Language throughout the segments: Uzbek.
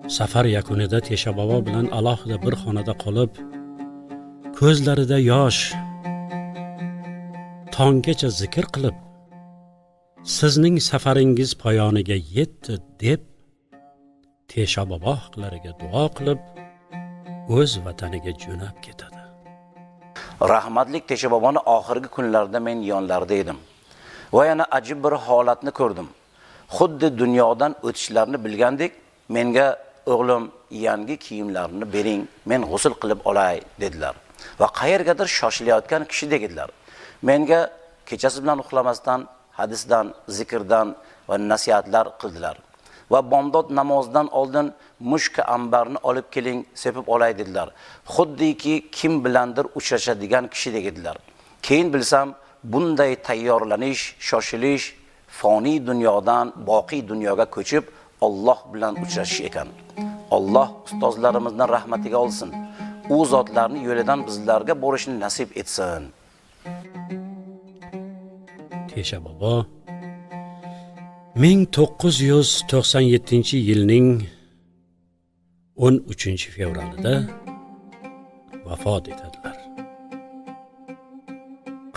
Safar yakunida Tesha bobo bilan alohida bir xonada qolib, ko'zlarida yosh, tonggacha zikr qilib, sizning safaringiz poyoniga yetdi deb, Tesha bobo haqlariga duo qilib, o'z vataniga jo'nab ketadi. Rahmatlik Tesha boboni oxirgi kunlarda men yonlarida edim va yana ajib bir holatni ko'rdim. Xuddi dunyodan o'tishlarini bilgandek, menga o'g'lim yangi kiyimlarini bering, men g'usl qilib olay dedilar. Va qayergadir shoshilayotgan kishidek edilar. Menga kechasi bilan uxlamasdan hadisdan, zikrdan va nasihatlar qildilar. Va bomdod namozidan oldin mushka ambarni olib keling, sepib olay dedilar. Xuddiki kim bilandir uchrashadigan kishidek edilar. Keyin bilsam, bunday tayyorlanish, shoshilish foniy dunyodan boqiy dunyoga ko'chib Alloh bilan uchrashish ekan. Alloh ustozlarimizdan rahmatiga olsin. U zotlarning yo'lidan bizlarga borishni nasib etsin. Tesha bobo 1997-yilning 13-fevralida vafot etadilar.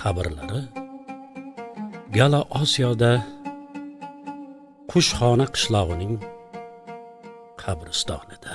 Qabrlari Gala Osiyoda Qushxona qishlog'ining qabristonida.